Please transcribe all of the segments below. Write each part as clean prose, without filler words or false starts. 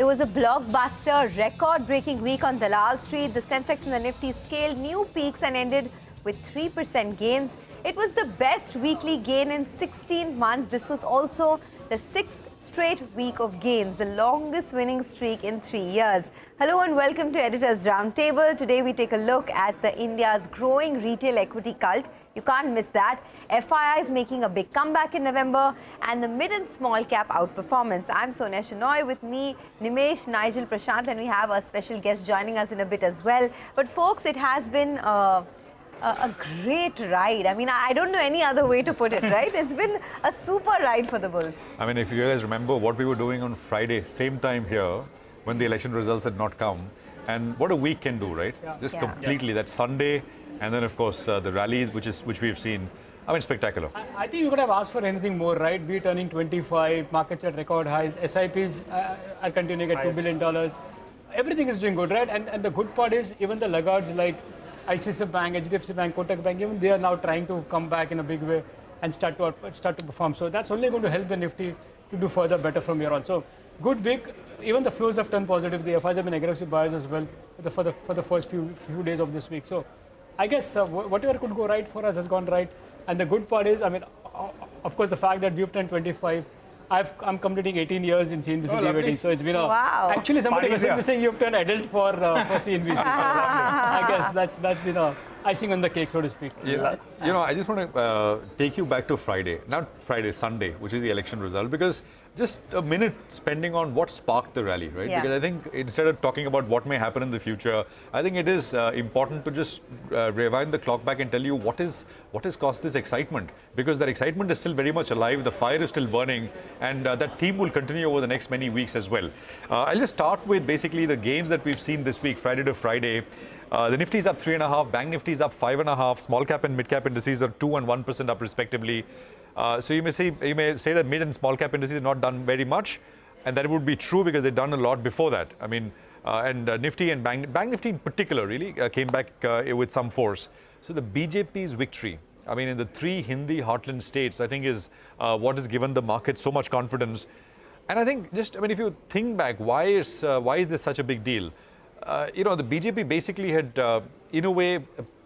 It was a blockbuster, record-breaking week on Dalal Street. The sensex and the nifty scaled new peaks and ended with 3% gains. It was the best weekly gain in 16 months. This was also the 6th straight week of gains, the longest winning streak in 3 years. Hello and welcome to Editors Roundtable. Today we take a look at the India's growing retail equity cult. You can't miss that. FII is making a big comeback in November and the mid and small cap outperformance. I'm Sonia Shenoy, with me Nimesh, Nigel, Prashant, and we have a special guest joining us in a bit as well. But folks, it has been a great ride. I mean, I don't know any other way to put it, right? It's been a super ride for the Bulls. I mean, if you guys remember what we were doing on Friday, same time here, when the election results had not come, and what a week can do, right? Yeah. Just completely. That Sunday, and then of course the rallies, which we've seen. I mean, spectacular. I think you could have asked for anything more, right? We turning 25, markets at record highs, SIPs are continuing at $2 billion. Everything is doing good, right? And the good part is even the laggards like ICICI Bank, HDFC Bank, Kotak Bank, even they are now trying to come back in a big way and start to perform. So that's only going to help the Nifty to do further better from here on. So good week. Even the flows have turned positive. The FIs have been aggressive buyers as well for the first few days of this week. So I guess whatever could go right for us has gone right. And the good part is, I mean, of course, the fact that we've turned 25. I'm completing 18 years in CNBC-TV18, so it's been a... Wow. Actually, somebody was saying you've turned adult for CNBC. I guess that's been a icing on the cake, so to speak. Yeah. You know, I just want to take you back to Friday, not Friday, Sunday, which is the election result, because just a minute spending on what sparked the rally, right? Yeah. Because I think instead of talking about what may happen in the future, I think it is important to just rewind the clock back and tell you what has caused this excitement, because that excitement is still very much alive, the fire is still burning, and that theme will continue over the next many weeks as well. I'll just start with basically the gains that we've seen this week, Friday to Friday. The Nifty is up 3.5%, Bank Nifty is up 5.5%, small cap and mid cap indices are 2% and 1% up respectively. So you may say that mid and small cap indices have not done very much, and that would be true because they've done a lot before that. I mean, Nifty and Bank Nifty in particular really came back with some force. So the BJP's victory, I mean, in the 3 Hindi heartland states, I think is what has given the market so much confidence. And I think if you think back, why is this such a big deal? You know, the BJP basically had, in a way,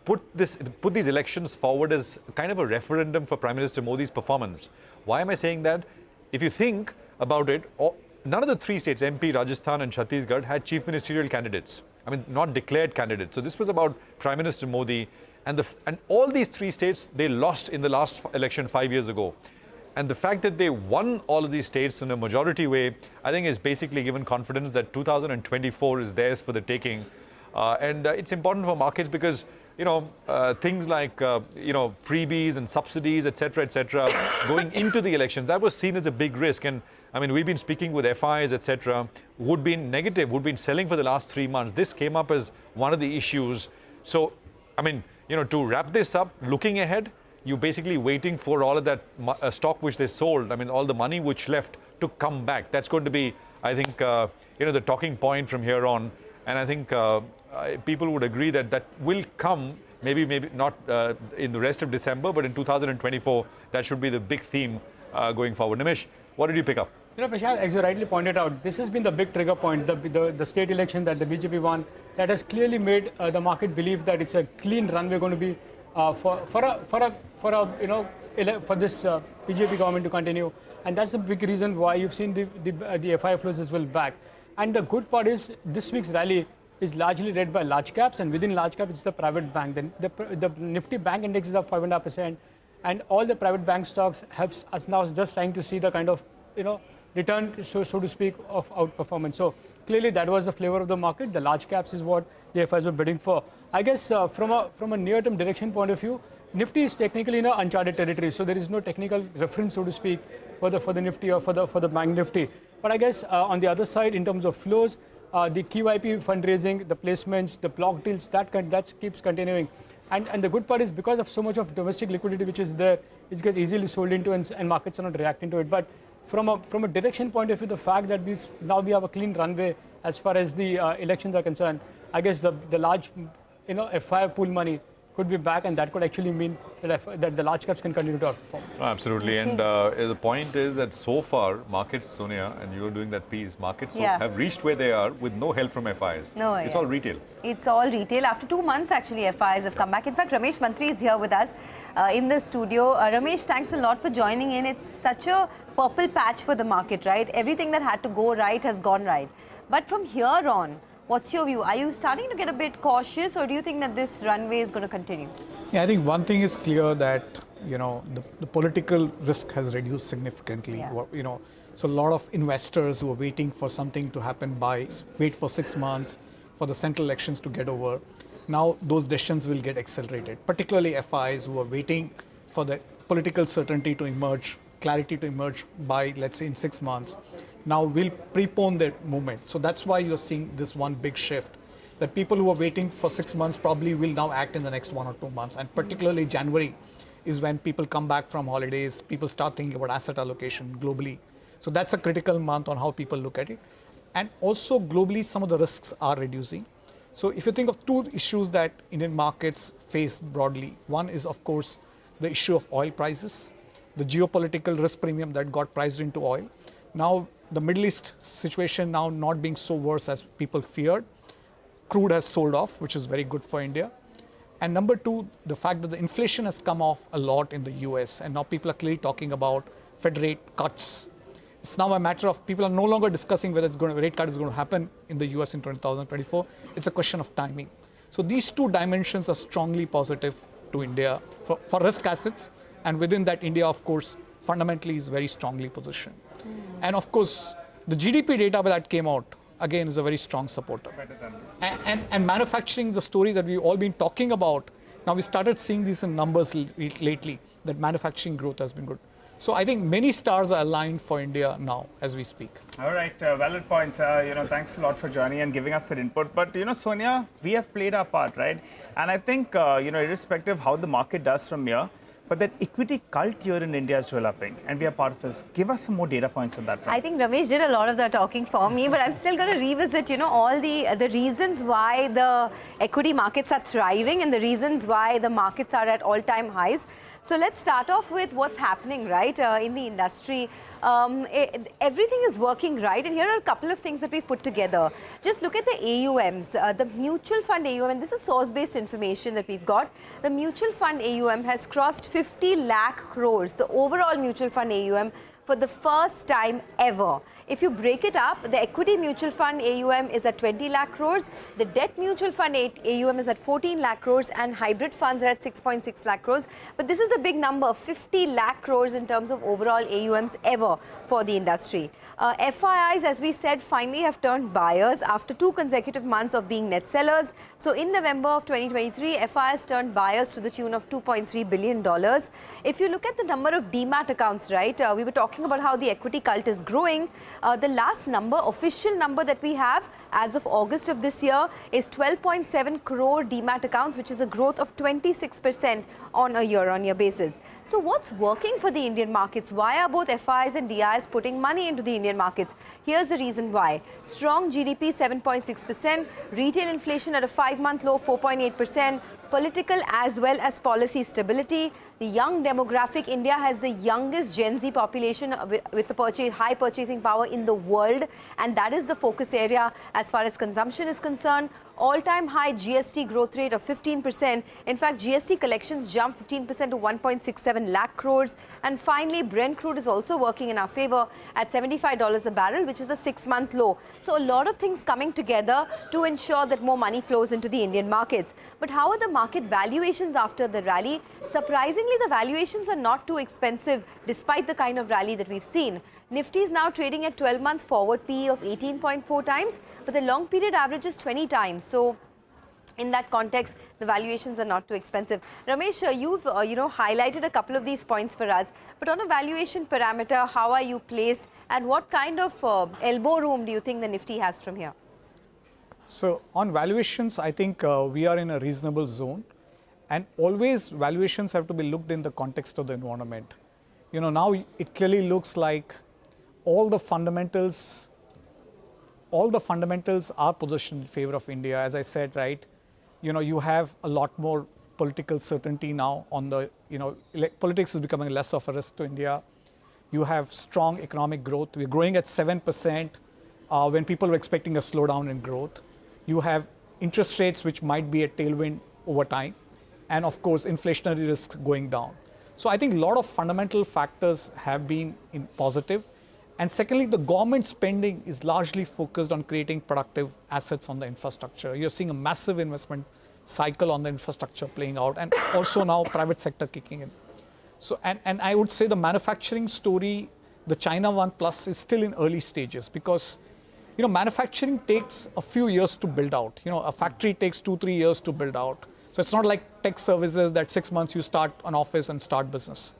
put these elections forward as kind of a referendum for Prime Minister Modi's performance. Why am I saying that? If you think about it, none of the 3 states, MP, Rajasthan and Chhattisgarh, had chief ministerial candidates. I mean, not declared candidates. So this was about Prime Minister Modi. And all these 3 states, they lost in the last election 5 years ago. And the fact that they won all of these states in a majority way, I think is basically given confidence that 2024 is theirs for the taking. And it's important for markets because, you know, things like, you know, freebies and subsidies, etc., going into the elections, that was seen as a big risk. And I mean, we've been speaking with FIs, etc., who'd been negative, who'd been selling for the last 3 months. This came up as one of the issues. So, I mean, you know, to wrap this up, looking ahead, you're basically waiting for all of that stock which they sold, I mean, all the money which left to come back. That's going to be, I think, you know, the talking point from here on. And I think people would agree that that will come, maybe not in the rest of December, but in 2024, that should be the big theme going forward. Nimesh, what did you pick up? You know, Prashant, as you rightly pointed out, this has been the big trigger point, the state election that the BJP won, that has clearly made the market believe that it's a clean runway going to be for this BJP government to continue, and that's the big reason why you've seen the FI flows as well back. And the good part is this week's rally is largely led by large caps, and within large cap it's the private bank. Then the Nifty Bank Index is up 5.5%, and all the private bank stocks have us now just trying to see the kind of, you know, return, so to speak, of outperformance. So clearly that was the flavor of the market. The large caps is what the FIs were bidding for. I guess from a near-term direction point of view, Nifty is technically in uncharted territory, so there is no technical reference, so to speak, for the Nifty or for the Bank Nifty. But I guess on the other side, in terms of flows, the QIP fundraising, the placements, the block deals, that keeps continuing. And the good part is because of so much of domestic liquidity which is there, it gets easily sold into and markets are not reacting to it. But from a direction point of view, the fact that we have a clean runway as far as the elections are concerned, I guess the large, you know, FI pool money could be back, and that could actually mean that the large caps can continue to outperform. Absolutely. And the point is that so far, markets, Sonia, and you were doing that piece, markets have reached where they are with no help from FIs. No, it's all retail. It's all retail. After 2 months, actually, FIs have come back. In fact, Ramesh Mantri is here with us in the studio. Ramesh, thanks a lot for joining in. It's such a purple patch for the market, right? Everything that had to go right has gone right. But from here on, what's your view? Are you starting to get a bit cautious, or do you think that this runway is going to continue? Yeah, I think one thing is clear that, the political risk has reduced significantly. Yeah. So a lot of investors who are waiting for something to happen wait for 6 months for the central elections to get over. Now those decisions will get accelerated, particularly FIs who are waiting for the political certainty to emerge, clarity to emerge by, let's say, in 6 months. Now will prepone that movement. So that's why you're seeing this one big shift, that people who are waiting for 6 months probably will now act in the next 1 or 2 months. And particularly January is when people come back from holidays, people start thinking about asset allocation globally. So that's a critical month on how people look at it. And also globally, some of the risks are reducing. So if you think of two issues that Indian markets face broadly, one is, of course, the issue of oil prices, the geopolitical risk premium that got priced into oil. Now, the Middle East situation now not being so worse as people feared. Crude has sold off, which is very good for India. And number two, the fact that the inflation has come off a lot in the US, and now people are clearly talking about Fed rate cuts. It's now a matter of people are no longer discussing whether a rate cut is going to happen in the US in 2024. It's a question of timing. So these two dimensions are strongly positive to India for risk assets. And within that, India, of course, fundamentally is very strongly positioned. And of course, the GDP data that came out, again, is a very strong supporter. And manufacturing, the story that we've all been talking about, now we started seeing these in numbers lately, that manufacturing growth has been good. So I think many stars are aligned for India now as we speak. All right, valid points. Thanks a lot for joining and giving us that input. But, Sonia, we have played our part, right? And I think, irrespective of how the market does from here, but that equity cult here in India is developing, and we are part of this. Give us some more data points on that front. I think Ramesh did a lot of the talking for me, but I'm still going to revisit, all the reasons why the equity markets are thriving and the reasons why the markets are at all-time highs. So let's start off with what's happening, right, in the industry. Everything is working right, and here are a couple of things that we've put together. Just look at the AUMs, the mutual fund AUM, and this is source-based information that we've got. The mutual fund AUM has crossed 50 lakh crores, the overall mutual fund AUM, for the first time ever. If you break it up, the equity mutual fund AUM is at 20 lakh crores, the debt mutual fund AUM is at 14 lakh crores, and hybrid funds are at 6.6 lakh crores. But this is the big number, 50 lakh crores in terms of overall AUMs ever for the industry. FIIs, as we said, finally have turned buyers after 2 consecutive months of being net sellers. So in November of 2023, FIIs turned buyers to the tune of $2.3 billion. If you look at the number of demat accounts, right, we were talking about how the equity cult is growing. The last number, official number that we have as of August of this year is 12.7 crore demat accounts, which is a growth of 26% on a year-on-year basis. So what's working for the Indian markets? Why are both FIs and DIs putting money into the Indian markets? Here's the reason why. Strong GDP, 7.6%, retail inflation at a 5-month low, 4.8%, political as well as policy stability. The young demographic, India has the youngest Gen Z population with the high purchasing power in the world, and that is the focus area as far as consumption is concerned. All-time high GST growth rate of 15%. In fact, GST collections jumped 15% to 1.67 lakh crores. And finally, Brent crude is also working in our favor at $75 a barrel, which is a 6-month low. So a lot of things coming together to ensure that more money flows into the Indian markets. But how are the market valuations after the rally? Surprisingly, the valuations are not too expensive despite the kind of rally that we've seen. Nifty is now trading at 12-month forward PE of 18.4 times, but the long period average is 20 times. So in that context, the valuations are not too expensive. Ramesh, you've highlighted a couple of these points for us, but on a valuation parameter, how are you placed, and what kind of elbow room do you think the Nifty has from here? So on valuations, I think we are in a reasonable zone, and always valuations have to be looked in the context of the environment. Now it clearly looks like all the fundamentals are positioned in favor of India. As I said, right, you have a lot more political certainty now on the, politics is becoming less of a risk to India. You have strong economic growth. We're growing at 7% when people were expecting a slowdown in growth. You have interest rates which might be a tailwind over time. And of course, inflationary risks going down. So I think a lot of fundamental factors have been positive. And secondly, the government spending is largely focused on creating productive assets on the infrastructure. You're seeing a massive investment cycle on the infrastructure playing out, and also now private sector kicking in. So, and I would say the manufacturing story, the China one plus, is still in early stages because, manufacturing takes a few years to build out. A factory takes 2-3 years to build out. So it's not like tech services that 6 months you start an office and start business.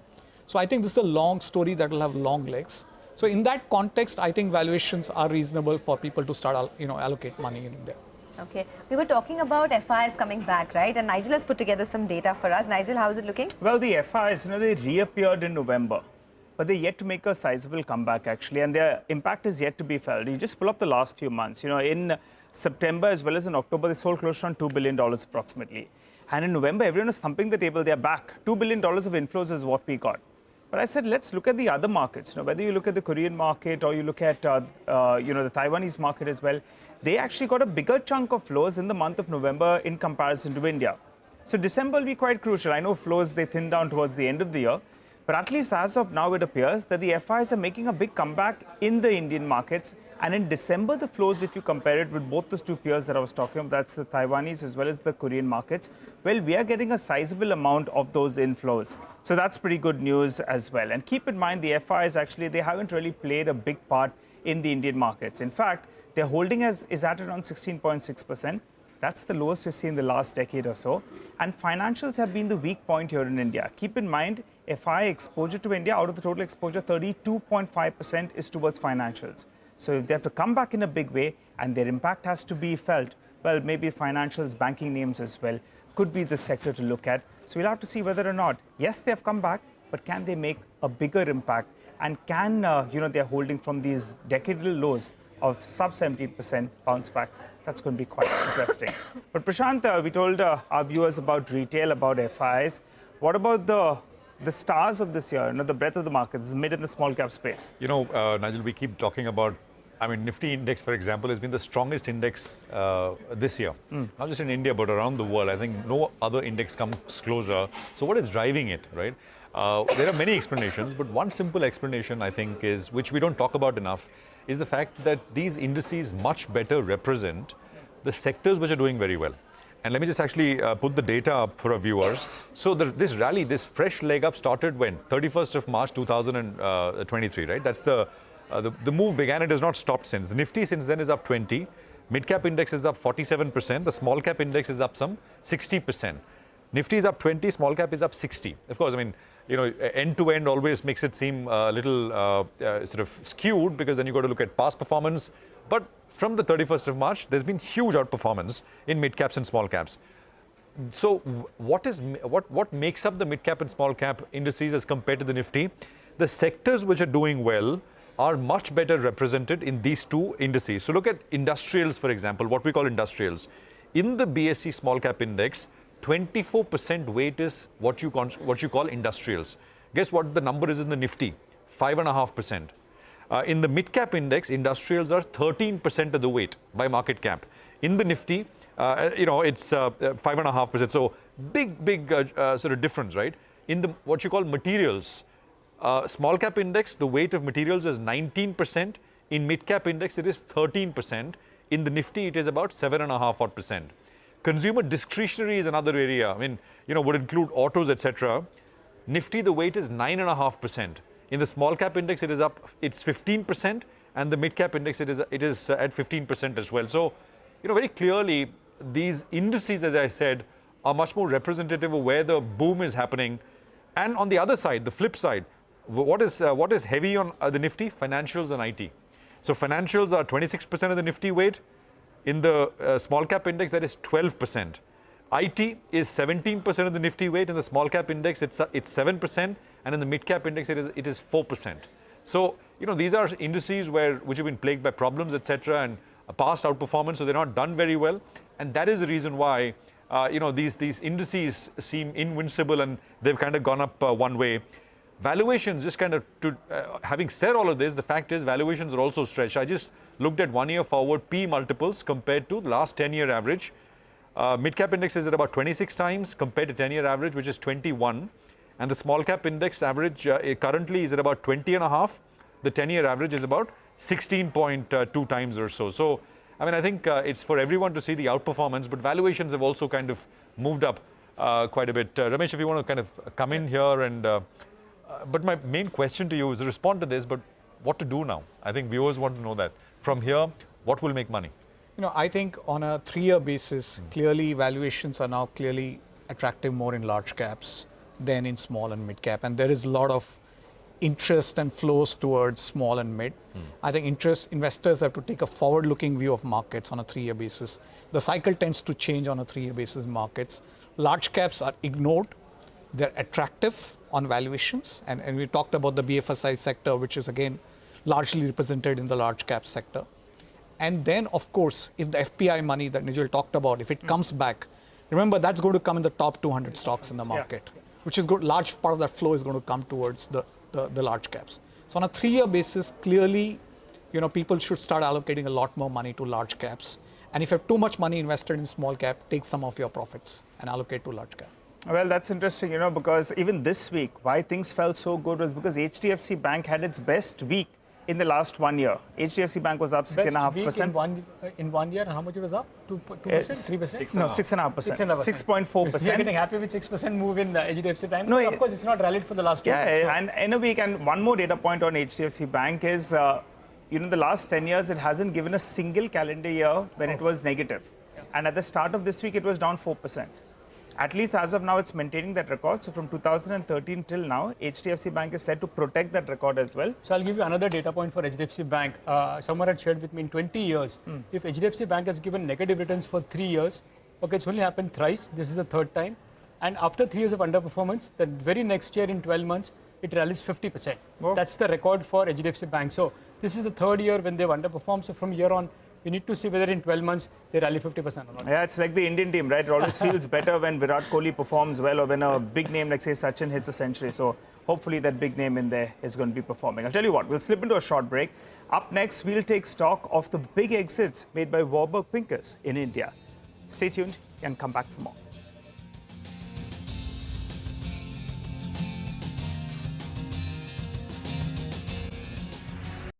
So I think this is a long story that will have long legs. So in that context, I think valuations are reasonable for people to start, allocate money in India. Okay. We were talking about FIs coming back, right? And Nigel has put together some data for us. Nigel, how is it looking? Well, the FIs, they reappeared in November, but they're yet to make a sizable comeback, actually, and their impact is yet to be felt. You just pull up the last few months. In September as well as in October, they sold close to around $2 billion approximately. And in November, everyone was thumping the table. They're back. $2 billion of inflows is what we got. But I said, let's look at the other markets. Whether you look at the Korean market or you look at, the Taiwanese market as well, they actually got a bigger chunk of flows in the month of November in comparison to India. So December will be quite crucial. I know flows, they thin down towards the end of the year. But at least as of now, it appears that the FIs are making a big comeback in the Indian markets. And in December, the flows, if you compare it with both those two peers that I was talking about, that's the Taiwanese as well as the Korean markets, well, we are getting a sizable amount of those inflows. So that's pretty good news as well. And keep in mind, the FIs actually, they haven't really played a big part in the Indian markets. In fact, their holding is at around 16.6%. That's the lowest we've seen in the last decade or so. And financials have been the weak point here in India. Keep in mind, FI exposure to India, out of the total exposure, 32.5% is towards financials. So if they have to come back in a big way and their impact has to be felt, well, maybe financials, banking names as well, could be the sector to look at. So we'll have to see whether or not, yes, they have come back, but can they make a bigger impact? And can, their holding from these decadal lows of sub 17% bounce back? That's going to be quite interesting. But Prashant, we told our viewers about retail, about FIs. What about the stars of this year, the breadth of the market, this mid and the small cap space? Nigel, we keep talking about, Nifty index, for example, has been the strongest index this year. Not just in India, but around the world. I think no other index comes closer. So what is driving it, right? There are many explanations, but one simple explanation, I think, is, which we don't talk about enough, is the fact that these indices much better represent the sectors which are doing very well. And let me just actually put the data up for our viewers. So this rally, this fresh leg up started when? 31st of March 2023, right? That's the move began. It has not stopped since. The Nifty since then is up 20. Mid-cap index is up 47%. The small cap index is up some 60%. Nifty is up 20, small cap is up 60. Of course, end to end always makes it seem a little sort of skewed, because then you got to look at past performance. But from the 31st of March, there's been huge outperformance in mid caps and small caps. So what makes up the mid cap and small cap indices as compared to the Nifty? The sectors which are doing well are much better represented in these two indices. So look at industrials, for example, what we call industrials. In the BSE small cap index, 24% weight is what you call industrials. Guess what the number is in the Nifty? 5.5%. In the mid-cap index, industrials are 13% of the weight by market cap. In the Nifty, it's 5.5%. So big sort of difference, right? In the what you call materials, small cap index, the weight of materials is 19%. In mid-cap index, it is 13%. In the Nifty, it is about 7.5%. Consumer discretionary is another area. Would include autos, etc. Nifty, the weight is 9.5%. In the small cap index, it's 15%, and the mid cap index, it is at 15% as well. So, very clearly, these indices, as I said, are much more representative of where the boom is happening. And on the other side, the flip side, what is heavy on the Nifty? Financials and IT. So financials are 26% of the Nifty weight. In the small cap index, that is 12%. IT is 17% of the Nifty weight. In the small cap index, it's 7%, and in the mid cap index, it is 4%. So these are indices which have been plagued by problems, etc., and a past outperformance, so they're not done very well. And that is the reason why these indices seem invincible and they've kind of gone up one way. Valuations, just kind of, having said all of this, the fact is valuations are also stretched. I just looked at 1 year forward P multiples compared to the last 10-year average. Mid-cap index is at about 26 times compared to 10-year average, which is 21. And the small-cap index average currently is at about 20.5. The 10-year average is about 16.2 times or so. So, I mean, I think it's for everyone to see the outperformance, but valuations have also kind of moved up quite a bit. Ramesh, if you want to kind of come in here and... but my main question to you is respond to this, but what to do now? I think viewers want to know that. From here, what will make money? I think on a 3-year basis, clearly valuations are now clearly attractive more in large caps than in small and mid cap. And there is a lot of interest and flows towards small and mid. I think investors have to take a forward-looking view of markets on a 3-year basis. The cycle tends to change on a 3-year basis in markets. Large caps are ignored. They're attractive on valuations. And we talked about the BFSI sector, which is again largely represented in the large cap sector. And then, of course, if the FPI money that Nigel talked about, if it comes back, remember that's going to come in the top 200 stocks in the market, which is good. Large part of that flow is going to come towards the large caps. So on a 3-year basis, clearly, people should start allocating a lot more money to large caps. And if you have too much money invested in small cap, take some of your profits and allocate to large cap. Well, that's interesting, because even this week, why things felt so good was because HDFC Bank had its best week in the last 1 year. HDFC Bank was up 6.5%. In 1 year, and how much it was up? 2%? 3%? No, 6.5%. 6.4%. You're getting happy with 6% move in the HDFC Bank? No, of course, it's not rallied for the last 2 years. Yeah, and in a week, and one more data point on HDFC Bank is, the last 10 years, it hasn't given a single calendar year when it was negative. Yeah. And at the start of this week, it was down 4%. At least as of now, it's maintaining that record. So from 2013 till now, HDFC Bank is set to protect that record as well. So I'll give you another data point for HDFC Bank. Someone had shared with me in 20 years, if HDFC Bank has given negative returns for 3 years, okay, it's only happened thrice. This is the third time. And after 3 years of underperformance, the very next year in 12 months, it rallies 50%. Whoa. That's the record for HDFC Bank. So this is the third year when they've underperformed. So from here on, we need to see whether in 12 months they rally 50% or not. Yeah, it's like the Indian team, right? It always feels better when Virat Kohli performs well or when a big name like, say, Sachin hits a century. So hopefully that big name in there is going to be performing. I'll tell you what, we'll slip into a short break. Up next, we'll take stock of the big exits made by Warburg Pincus in India. Stay tuned and come back for more.